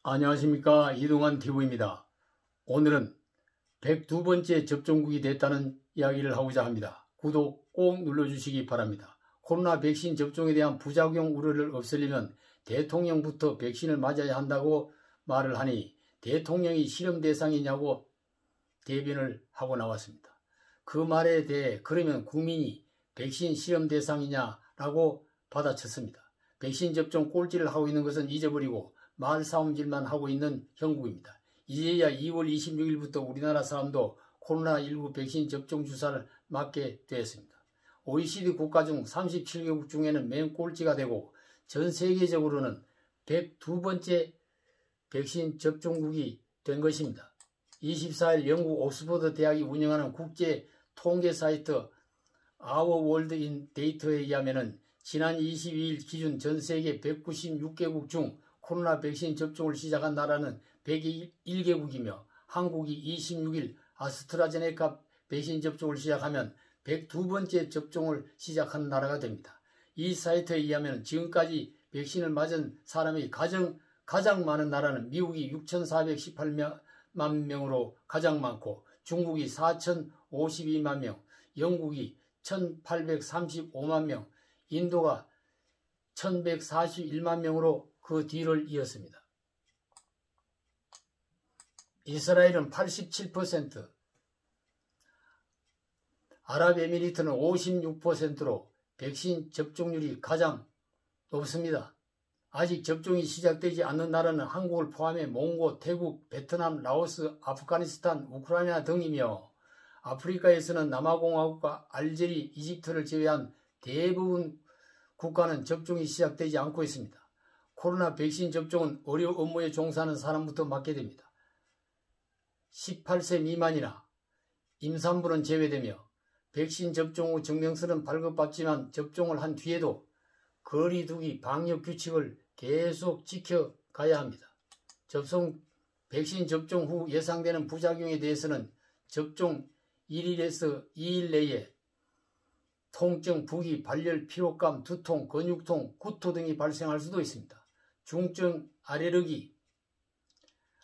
안녕하십니까, 이동환 TV입니다. 오늘은 102번째 접종국이 됐다는 이야기를 하고자 합니다. 구독 꼭 눌러주시기 바랍니다. 코로나 백신 접종에 대한 부작용 우려를 없애려면 대통령부터 백신을 맞아야 한다고 말을 하니 대통령이 실험 대상이냐고 대변을 하고 나왔습니다. 그 말에 대해 그러면 국민이 백신 실험 대상이냐라고 받아쳤습니다. 백신 접종 꼴찌를 하고 있는 것은 잊어버리고 말싸움질만 하고 있는 형국입니다. 이제야 2월 26일부터 우리나라 사람도 코로나19 백신 접종 주사를 맞게 되었습니다. OECD 국가 중 37개국 중에는 맨 꼴찌가 되고 전 세계적으로는 102번째 백신 접종국이 된 것입니다. 24일 영국 옥스퍼드 대학이 운영하는 국제 통계 사이트 Our World in Data에 의하면 지난 22일 기준 전 세계 196개국 중 코로나 백신 접종을 시작한 나라는 101개국이며 한국이 26일 아스트라제네카 백신 접종을 시작하면 102번째 접종을 시작한 나라가 됩니다. 이 사이트에 의하면 지금까지 백신을 맞은 사람이 가장 많은 나라는 미국이 6,418만 명으로 가장 많고 중국이 4,052만 명, 영국이 1,835만 명, 인도가 1,141만 명으로 그 뒤를 이었습니다. 이스라엘은 87%, 아랍에미리트는 56%로 백신 접종률이 가장 높습니다. 아직 접종이 시작되지 않는 나라는 한국을 포함해 몽고, 태국, 베트남, 라오스, 아프가니스탄, 우크라이나 등이며 아프리카에서는 남아공화국과 알제리, 이집트를 제외한 대부분 국가는 접종이 시작되지 않고 있습니다. 코로나 백신 접종은 의료 업무에 종사하는 사람부터 맞게 됩니다. 18세 미만이나 임산부는 제외되며 백신 접종 후 증명서는 발급받지만 접종을 한 뒤에도 거리 두기 방역 규칙을 계속 지켜가야 합니다. 백신 접종 후 예상되는 부작용에 대해서는 접종 1일에서 2일 내에 통증, 부기, 발열, 피로감, 두통, 근육통, 구토 등이 발생할 수도 있습니다. 중증 알레르기,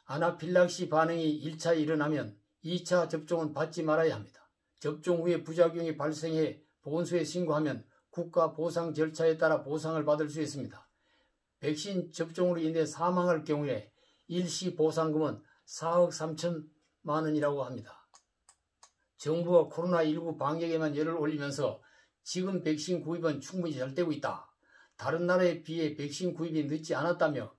아나필락시 반응이 1차 일어나면 2차 접종은 받지 말아야 합니다. 접종 후에 부작용이 발생해 보건소에 신고하면 국가 보상 절차에 따라 보상을 받을 수 있습니다. 백신 접종으로 인해 사망할 경우에 일시 보상금은 4억 3천만 원이라고 합니다. 정부가 코로나19 방역에만 열을 올리면서 지금 백신 구입은 충분히 잘 되고 있다. 다른 나라에 비해 백신 구입이 늦지 않았다며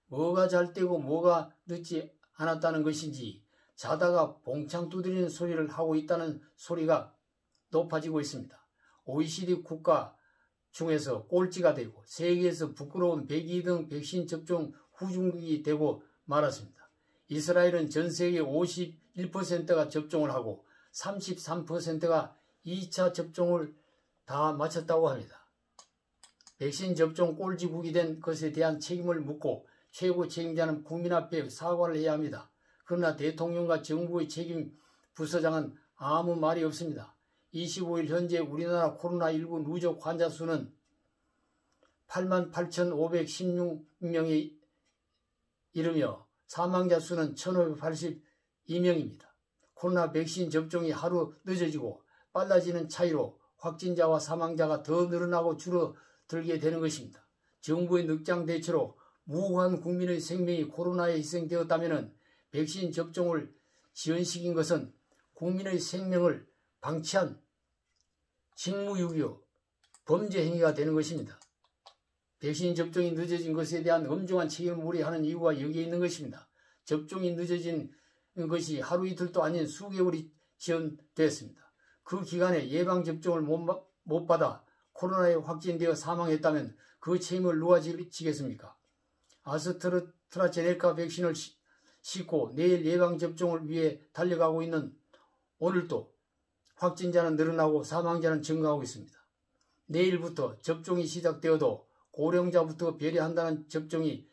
뭐가 잘 되고 뭐가 늦지 않았다는 것인지 자다가 봉창 두드리는 소리를 하고 있다는 소리가 높아지고 있습니다. OECD 국가 중에서 꼴찌가 되고 세계에서 부끄러운 102등 백신 접종 후진국이 되고 말았습니다. 이스라엘은 전 세계 51%가 접종을 하고 33%가 2차 접종을 다 마쳤다고 합니다. 백신 접종 꼴찌국이 된 것에 대한 책임을 묻고 최고 책임자는 국민 앞에 사과를 해야 합니다. 그러나 대통령과 정부의 책임 부서장은 아무 말이 없습니다. 25일 현재 우리나라 코로나19 누적 환자 수는 88,516명에 이르며 사망자 수는 1,582명입니다. 코로나 백신 접종이 하루 늦어지고 빨라지는 차이로 확진자와 사망자가 더 늘어나고 줄어들게 되는 것입니다. 정부의 늑장 대처로 무고한 국민의 생명이 코로나에 희생되었다면 백신 접종을 지연시킨 것은 국민의 생명을 방치한 직무유기요, 범죄 행위가 되는 것입니다. 백신 접종이 늦어진 것에 대한 엄중한 책임을 물어야 하는 이유가 여기에 있는 것입니다. 접종이 늦어진 것이 하루 이틀도 아닌 수개월이 지연되었습니다. 그 기간에 예방접종을 못 받아 코로나에 확진되어 사망했다면 그 책임을 누가 지겠습니까? 아스트라제네카 백신을 싣고 내일 예방접종을 위해 달려가고 있는 오늘도 확진자는 늘어나고 사망자는 증가하고 있습니다. 내일부터 접종이 시작되어도 고령자부터 배려한다는 접종이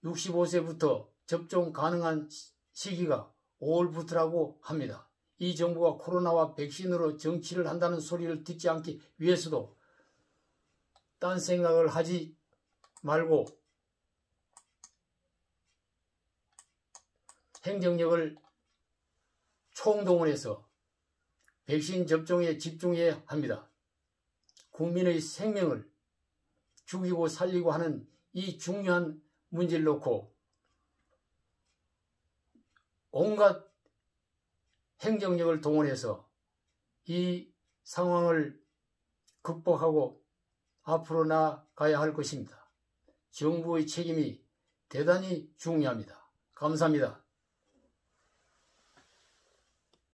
65세부터 접종 가능한 시기가 5월부터라고 합니다. 이 정부가 코로나와 백신으로 정치를 한다는 소리를 듣지 않기 위해서도 딴 생각을 하지 말고 행정력을 총동원해서 백신 접종에 집중해야 합니다. 국민의 생명을 죽이고 살리고 하는 이 중요한 문제를 놓고 온갖 행정력을 동원해서 이 상황을 극복하고 앞으로 나아가야 할 것입니다. 정부의 책임이 대단히 중요합니다. 감사합니다.